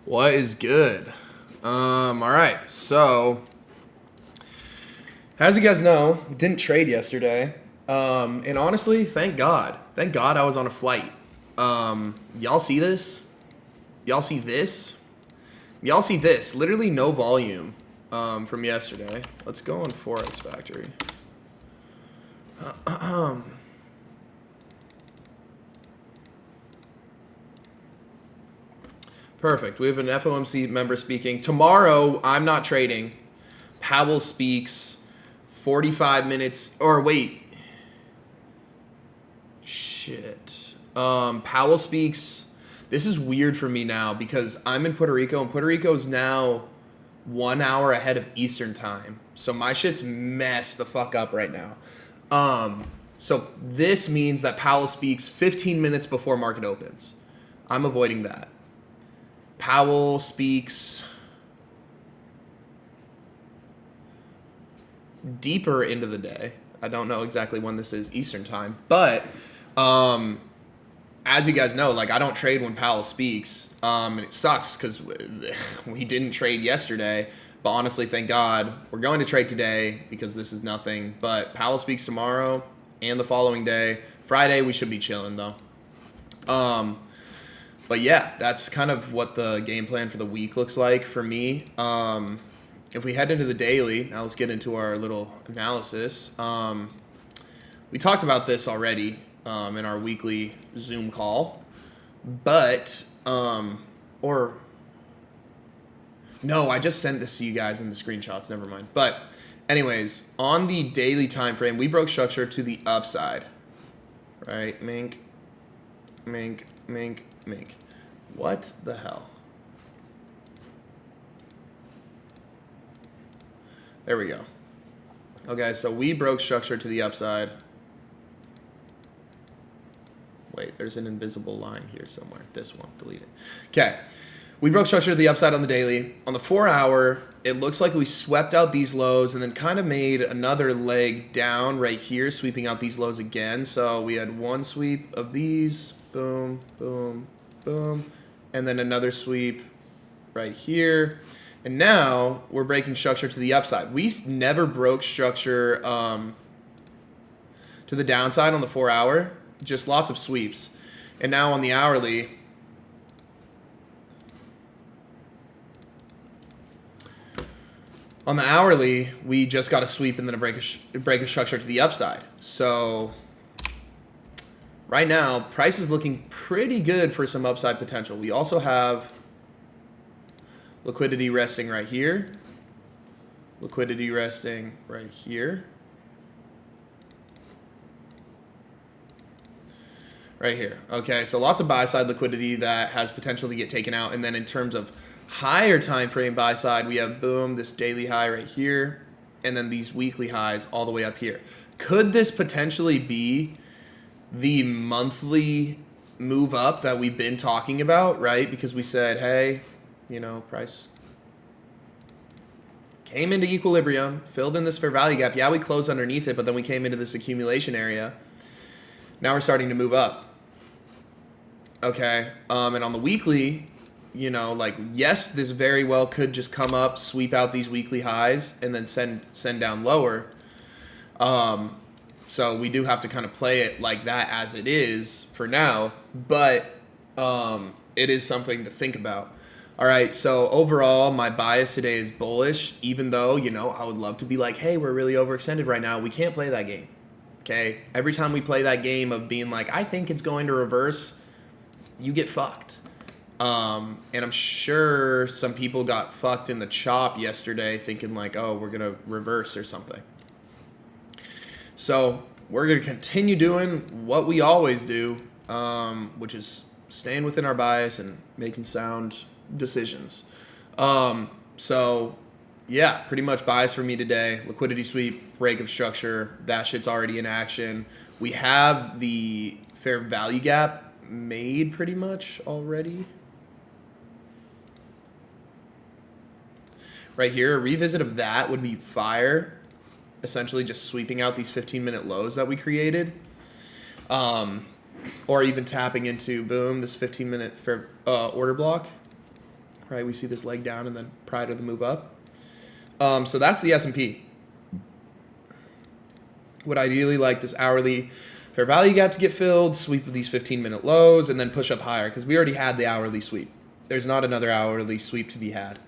What is good? All right. So, as you guys know, we didn't trade yesterday. And honestly, thank God. Thank God I was on a flight. Y'all see this? Y'all see this? Y'all see this? Literally no volume from yesterday. Let's go on Forex Factory. Perfect. We have an FOMC member speaking. Tomorrow, I'm not trading. Powell speaks 45 minutes. Or wait. Shit. Powell speaks. This is weird for me now because I'm in Puerto Rico, and Puerto Rico is now 1 hour ahead of Eastern time. So my shit's messed the fuck up right now. So this means that Powell speaks 15 minutes before market opens. I'm avoiding that. Powell speaks deeper into the day. I don't know exactly when this is Eastern time, but as you guys know, like I don't trade when Powell speaks, and it sucks because we didn't trade yesterday. But honestly, thank God we're going to trade today because this is nothing. But Powell speaks tomorrow and the following day. Friday we should be chilling though. But yeah, that's kind of what the game plan for the week looks like for me. If we head into the daily, now let's get into our little analysis. We talked about this already in our weekly Zoom call, but no, I just sent this to you guys in the screenshots. Never mind. But anyways, on the daily time frame, we broke structure to the upside. Right? Mink. What the hell? There we go. Okay, so we broke structure to the upside. Wait, there's an invisible line here somewhere. This one, delete it. Okay, we broke structure to the upside on the daily. On the 4 hour, it looks like we swept out these lows and then kind of made another leg down right here, sweeping out these lows again. So we had one sweep of these, boom, boom, boom, and then another sweep right here. And now we're breaking structure to the upside. We never broke structure to the downside on the 4 hour, just lots of sweeps. And now on the hourly, we just got a sweep and then a break of structure to the upside. So right now, price is looking pretty good for some upside potential. We also have liquidity resting right here. Liquidity resting right here. Right here. Okay, so lots of buy side liquidity that has potential to get taken out. And then in terms of higher time frame buy side, we have boom, this daily high right here, and then these weekly highs all the way up here. Could this potentially be the monthly move up that we've been talking about, right? Because we said, hey, you know, price came into equilibrium, filled in this fair value gap. Yeah, we closed underneath it, but then we came into this accumulation area. Now we're starting to move up. Okay, and on the weekly, you know, like, yes, this very well could just come up, sweep out these weekly highs, and then send down lower. So we do have to kind of play it like that as it is for now, but it is something to think about. All right, so overall, my bias today is bullish, even though, you know, I would love to be like, hey, we're really overextended right now. We can't play that game, okay? Every time we play that game of being like, I think it's going to reverse, you get fucked. And I'm sure some people got fucked in the chop yesterday thinking like, oh, we're going to reverse or something. So we're going to continue doing what we always do, which is staying within our bias and making sound decisions. So yeah, pretty much bias for me today. Liquidity sweep, break of structure, that shit's already in action. We have the fair value gap made pretty much already. Right here, a revisit of that would be fire. Essentially just sweeping out these 15-minute lows that we created. Or even tapping into, boom, this 15-minute order block right? We see this leg down and then prior to the move up. So that's the S&P. Would ideally like this hourly fair value gap to get filled, sweep of these 15-minute lows, and then push up higher because we already had the hourly sweep. There's not another hourly sweep to be had.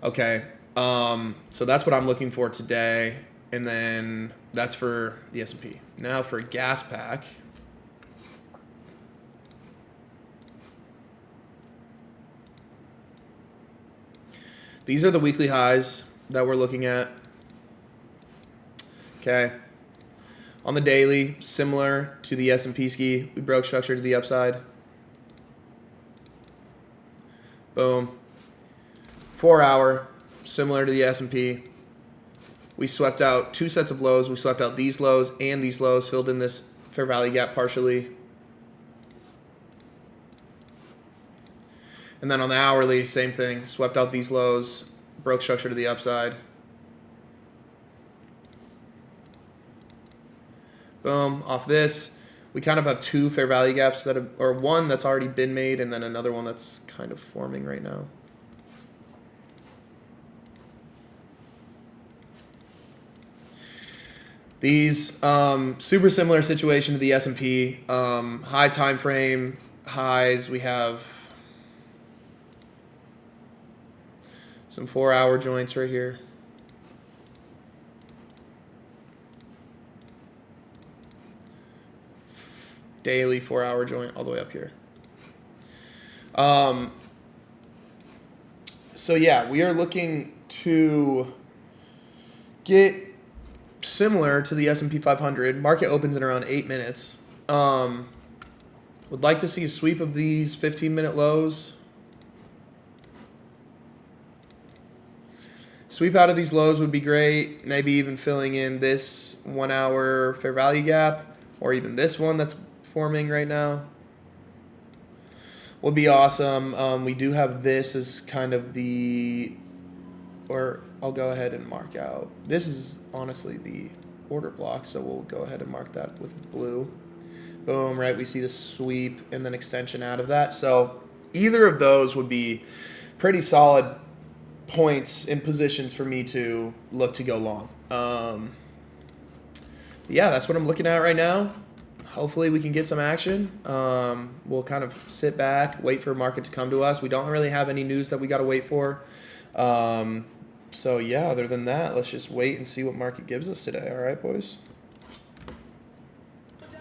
Okay, so that's what I'm looking for today, and then that's for the S&P. Now for gas pack. These are the weekly highs that we're looking at. Okay. On the daily, similar to the S&P ski, we broke structure to the upside. Boom. 4 hour, similar to the S&P. We swept out 2 sets of lows. We swept out these lows and these lows, filled in this fair value gap partially. And then on the hourly, same thing. Swept out these lows, broke structure to the upside. Boom, off this. We kind of have 2 fair value gaps that have, or one that's already been made and then another one that's kind of forming right now. These, super similar situation to the S&P. High time frame, highs. We have some 4 hour joints right here. Daily 4 hour joint all the way up here. So yeah, we are looking to get similar to the S&P 500. Market opens in around 8 minutes. Would like to see a sweep of these 15-minute lows. Sweep out of these lows would be great. Maybe even filling in this 1 hour fair value gap, or even this one that's forming right now would be awesome. We do have this as kind of the, or I'll go ahead and mark out. This is honestly the order block, so we'll go ahead and mark that with blue. Boom, right? We see the sweep and then extension out of that. So either of those would be pretty solid points in positions for me to look to go long. Yeah, that's what I'm looking at right now. Hopefully we can get some action. We'll kind of sit back, wait for a market to come to us. We don't really have any news that we got to wait for. So yeah, other than that, let's just wait and see what market gives us today. All right, boys.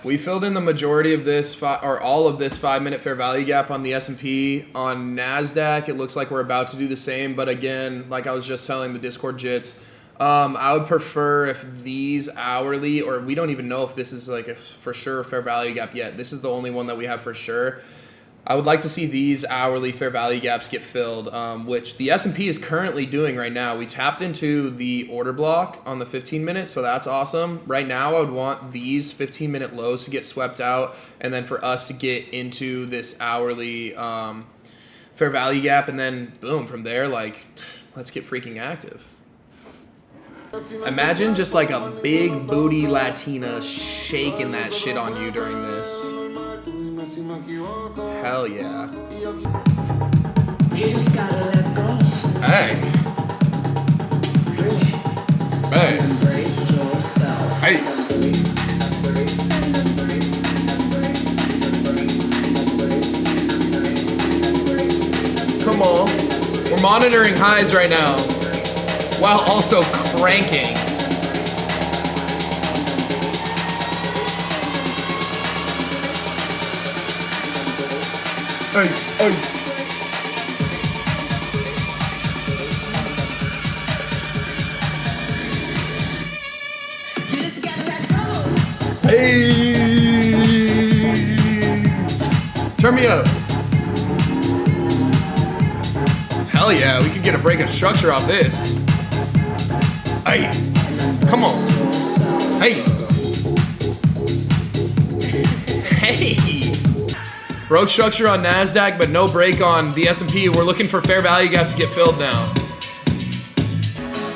We filled in the majority of this, or all of this 5-minute fair value gap on the S&P. On NASDAQ, it looks like we're about to do the same. But again, like I was just telling the Discord jits, I would prefer if these hourly, or we don't even know if this is like a for sure fair value gap yet. This is the only one that we have for sure. I would like to see these hourly fair value gaps get filled, which the S&P is currently doing right now. We tapped into the order block on the 15 minute, so that's awesome. Right now, I would want these 15-minute lows to get swept out, and then for us to get into this hourly fair value gap, and then boom, from there, like, let's get freaking active. Imagine just like a big booty Latina shaking that shit on you during this. Hell yeah. You just gotta let go. Hey. Hey. Embrace yourself. Hey. Come on. We're monitoring highs right now while also cranking. Hey, hey. You just gotta let go. Hey. Turn me up. Hell yeah, we could get a break of structure off this. Hey, come on. Hey. Hey. Broke structure on NASDAQ, but no break on the S&P. We're looking for fair value gaps to get filled now.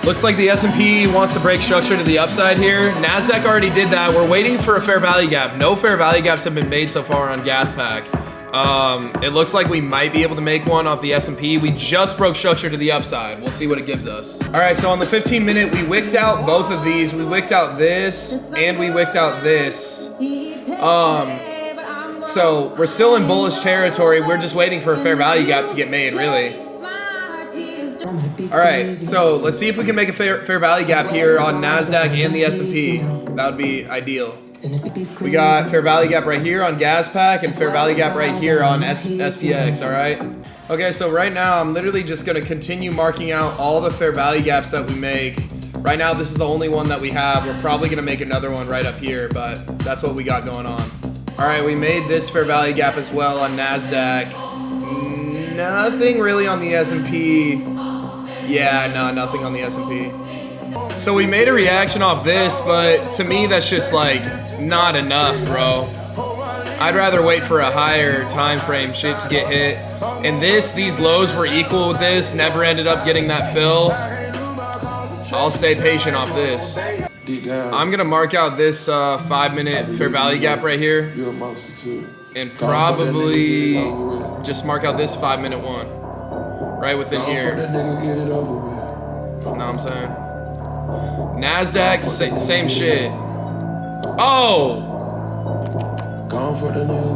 Looks like the S&P wants to break structure to the upside here. NASDAQ already did that. We're waiting for a fair value gap. No fair value gaps have been made so far on gas pack. It looks like we might be able to make one off the S&P. We just broke structure to the upside. We'll see what it gives us. All right, so on the 15 minute, we wicked out both of these. We wicked out this and we wicked out this. So we're still in bullish territory. We're just waiting for a fair value gap to get made, really. All right, so let's see if we can make a fair value gap here on NASDAQ and the S&P. That would be ideal. We got fair value gap right here on GasPack and fair value gap right here on SPX, all right? Okay, so right now I'm literally just gonna continue marking out all the fair value gaps that we make. Right now this is the only one that we have. We're probably gonna make another one right up here, but that's what we got going on. All right, we made this fair value gap as well on NASDAQ. Nothing really on the S&P. Yeah, no, nothing on the S&P. So we made a reaction off this, but to me that's just like not enough, bro. I'd rather wait for a higher time frame shit to get hit. And these lows were equal with this, never ended up getting that fill. I'll stay patient off this. I'm gonna mark out this 5 minute fair value gap right here. And probably just mark out this 5 minute one. Right within here. Know what I'm saying? NASDAQ, same shit. Oh!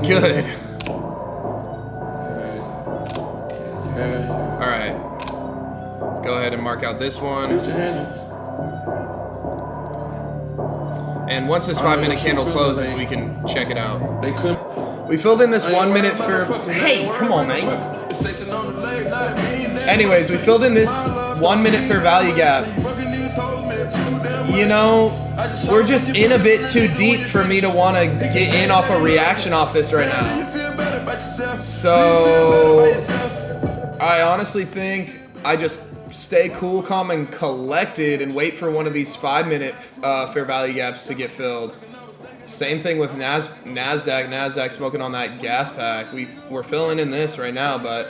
Good. Alright. Go ahead and mark out this one. And once this 5 minute candle closes, we can check it out. We filled in this 1 minute for... Hey, come on, man. Anyways, we filled in this 1 minute fair value gap. You know, we're just in a bit too deep for me to want to get in off a reaction off this right now. So, I honestly think I just stay cool, calm, and collected and wait for one of these 5 minute fair value gaps to get filled. Same thing with NASDAQ. NASDAQ smoking on that gas pack. We're filling in this right now, but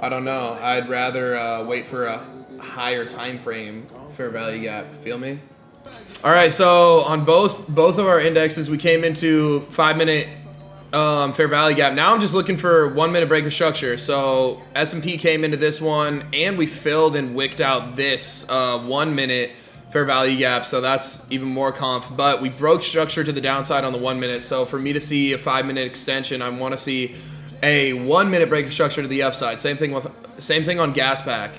I don't know. I'd rather wait for a higher time frame fair value gap. Feel me? All right, so on both of our indexes, we came into 5 minute fair value gap. Now I'm just looking for 1 minute break of structure. So S&P came into this one, and we filled and wicked out this 1 minute fair value gap. So that's even more conf. But we broke structure to the downside on the 1 minute. So for me to see a 5 minute extension, I want to see a 1 minute break of structure to the upside. Same thing on GasPack.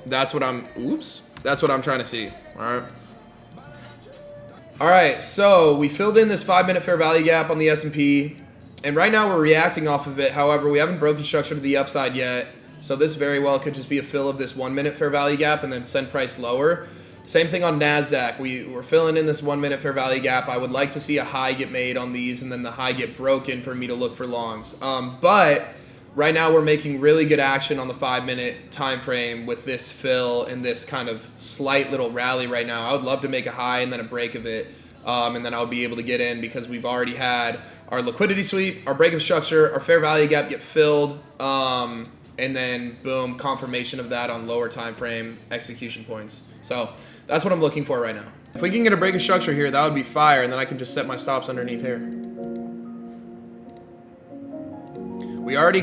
That's what I'm trying to see. All right, so we filled in this 5 minute fair value gap on the S&P, and right now we're reacting off of it. However, we haven't broken structure to the upside yet, so this very well could just be a fill of this 1 minute fair value gap and then send price lower. Same thing on NASDAQ. We're filling in this 1 minute fair value gap. I would like to see a high get made on these and then the high get broken for me to look for longs. But right now we're making really good action on the 5 minute time frame with this fill and this kind of slight little rally right now. I would love to make a high and then a break of it, and then I'll be able to get in because we've already had our liquidity sweep, our break of structure, our fair value gap get filled, and then boom, confirmation of that on lower time frame execution points. So that's what I'm looking for right now. If we can get a break of structure here, that would be fire, and then I can just set my stops underneath here. We already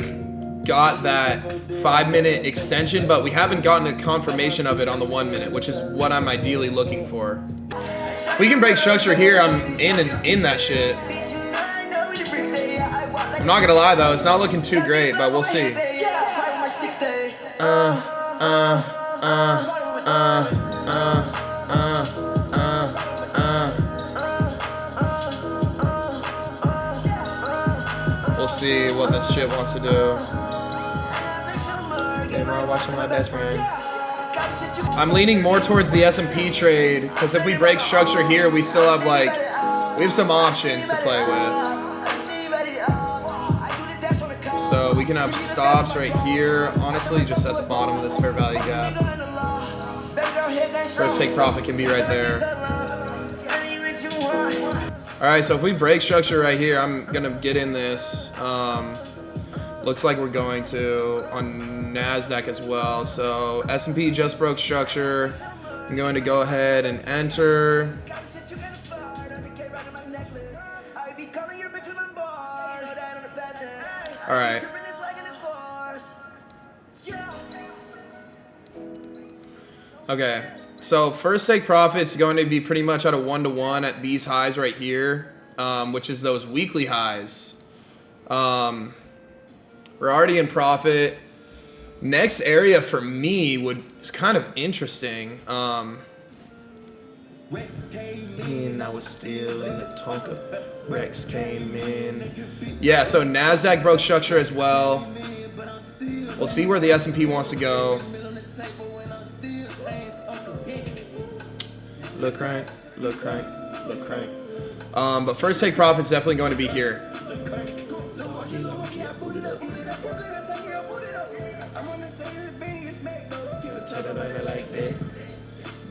got that 5 minute extension, but we haven't gotten a confirmation of it on the 1 minute, which is what I'm ideally looking for. If we can break structure here, I'm in that shit. I'm not gonna lie though, it's not looking too great, but we'll see. We'll see what this shit wants to do. I'm watching my best friend. I'm leaning more towards the S&P trade because if we break structure here, we still have we have some options to play with. So we can have stops right here. Honestly, just at the bottom of this fair value gap. First take profit can be right there. All right, so if we break structure right here, I'm gonna get in this. Looks like we're going to on NASDAQ as well. So S&P just broke structure. I'm going to go ahead and enter. All right. Okay. So first take profit's going to be pretty much at a 1-to-1 at these highs right here, which is those weekly highs. We're already in profit. Next area for me is kind of interesting. And I was still in the Tonka. Rex came in. Yeah, so NASDAQ broke structure as well. We'll see where the S&P wants to go. Look crank, look crank, look crank. But first take profit's definitely going to be here.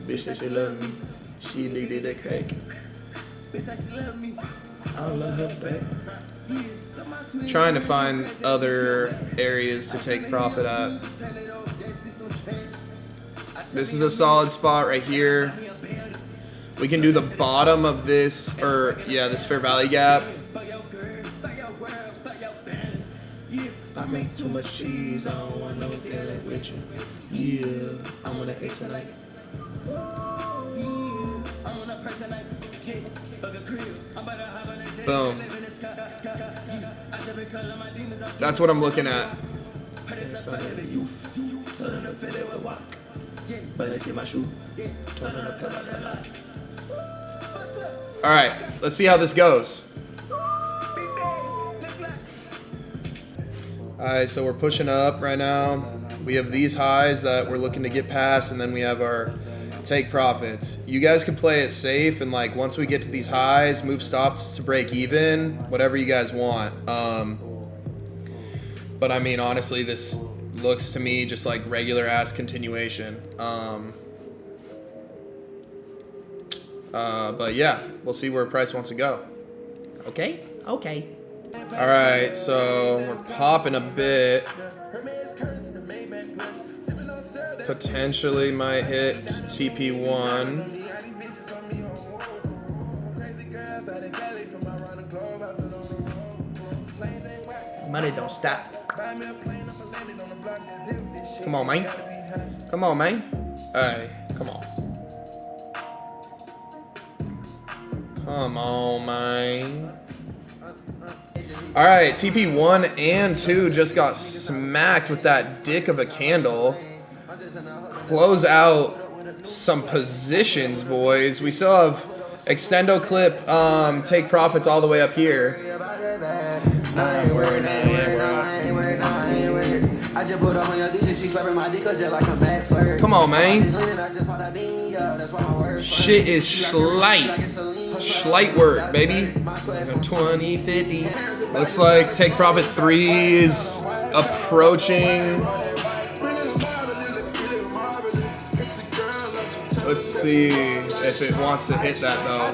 Bitch, she love me. She needed that crack. I love her back. Trying to find other areas to take profit at. This is a solid spot right here. We can do the bottom of this, or yeah, this fair value gap. I make too much cheese, I don't want no feeling with you. Yeah, I'm gonna hit tonight. Boom. That's what I'm looking at. All right, let's see how this goes. All right, so we're pushing up right now. We have these highs that we're looking to get past, and then we have our take profits. You guys can play it safe, and like once we get to these highs, move stops to break even, whatever you guys want. But I mean, honestly, this looks to me just like regular ass continuation. But yeah, we'll see where price wants to go. Okay. All right, so we're popping a bit. Potentially might hit TP1. Money don't stop. Come on, man. Come on, man. Alright, come on. Come on, man. Alright, TP1 and 2 just got smacked with that dick of a candle. Close out some positions, boys. We still have extendo clip take profits all the way up here. Come on, man. Shit is slight work, baby. 20, 50. Looks like take profit 3 is approaching. Let's see if it wants to hit that though.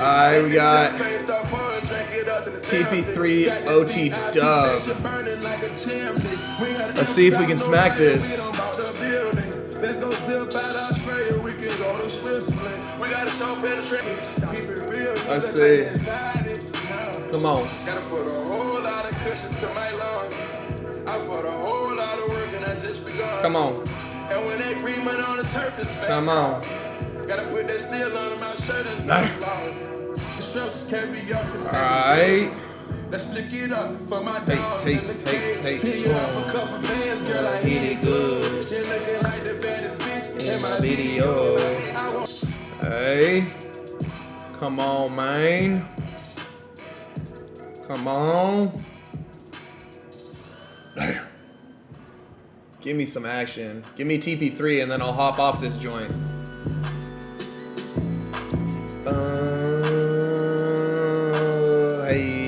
Alright, we got TP3 OT dub. Let's see if we can smack this. Let's see. Come on. Come on. Come on. Gotta put that steel on my shirt and alright. Let's flick it up for my dogs. Hey. Girl, I hit it good. You're looking like the baddest bitch in my video. Hey. Come on, man. Come on. Damn. Give me some action. Give me TP3 and then I'll hop off this joint. Hey.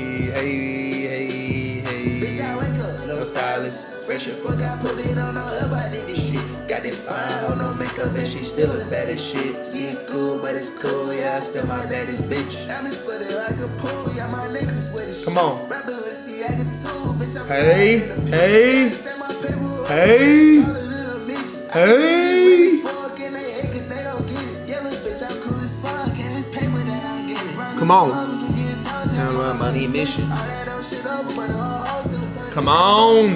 Bitch, I wake up, little stylist. Fresh as fuck, I put it on everybody this shit. Got this fine, hold no makeup and she still as bad as shit. See, it's cool, but it's cool, yeah, I still my baddest bitch. I'm just footed like a pool, yeah, my necklace with a shit. Come on. Hey. Come on. Money mission. Come on.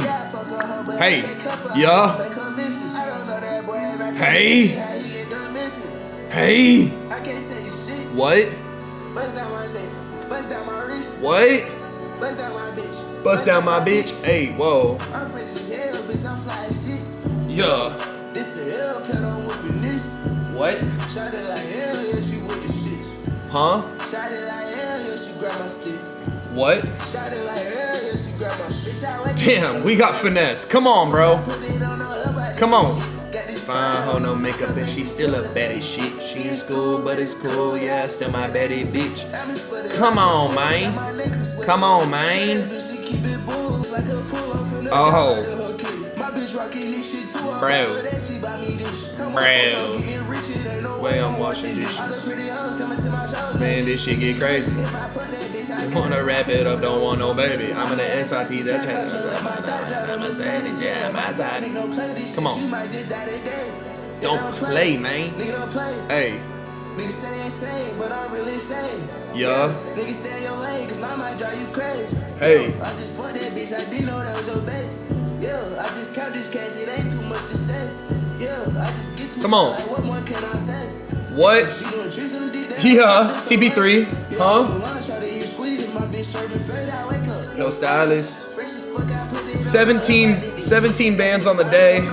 Hey. Yeah. Hey. Hey. What? What? Bust down my bitch. Hey, whoa. Yeah. What? Huh? What? Damn, we got finesse. Come on, bro. Come on. Fine, hoe, no makeup, and she's still a baddie shit. She in school, but it's cool, yeah, still my baddie bitch. Come on, man. Come on, man. Oh. Bro. Way I'm washing dishes. Man, this shit get crazy. Wanna wrap it up, don't want no baby. I'm in the SIT, that channel. I'm a savage, yeah, I'm outside. Come on. Don't play, man. Hey. Niggas say they insane, but I'm really insane. Yeah. Niggas stay in your lane, cause my might drive you crazy. Hey. I just fucked that bitch, I didn't know that was your baby. Yeah, I just count this cash, it ain't too much to say. Yeah, I just get you. Come on. Like, what more can I say? What? She doing tricks on the dick, Yeah. CP3. Huh? No stylist. 17 bands on the day.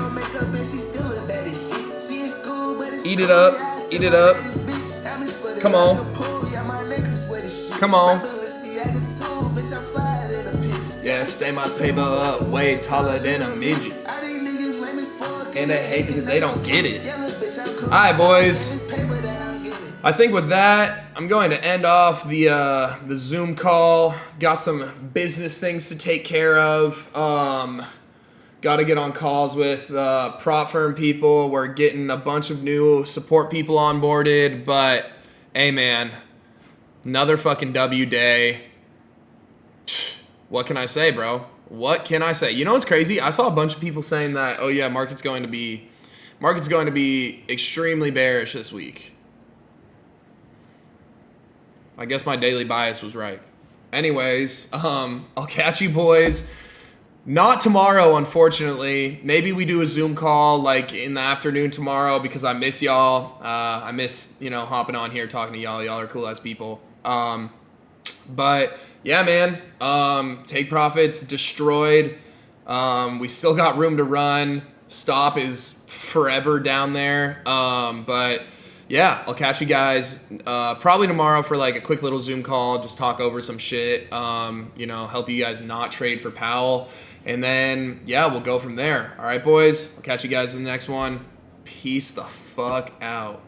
Eat it up. Eat it up. Come on. Come on. Yeah, stay my paper up way taller than a midget. And they hate because they don't get it. Alright, boys. I think with that, I'm going to end off the Zoom call. Got some business things to take care of. Got to get on calls with prop firm people. We're getting a bunch of new support people onboarded. But, hey, man, another fucking W day. What can I say, bro? What can I say? You know what's crazy? I saw a bunch of people saying that, oh, yeah, market's going to be extremely bearish this week. I guess my daily bias was right. Anyways, I'll catch you boys. Not tomorrow, unfortunately. Maybe we do a Zoom call like in the afternoon tomorrow because I miss y'all. I miss, hopping on here talking to y'all. Y'all are cool as people. But yeah, man, take profits destroyed. We still got room to run. Stop is forever down there. But yeah, I'll catch you guys probably tomorrow for like a quick little Zoom call. Just talk over some shit. Help you guys not trade for Powell. And then, yeah, we'll go from there. All right, boys. I'll catch you guys in the next one. Peace the fuck out.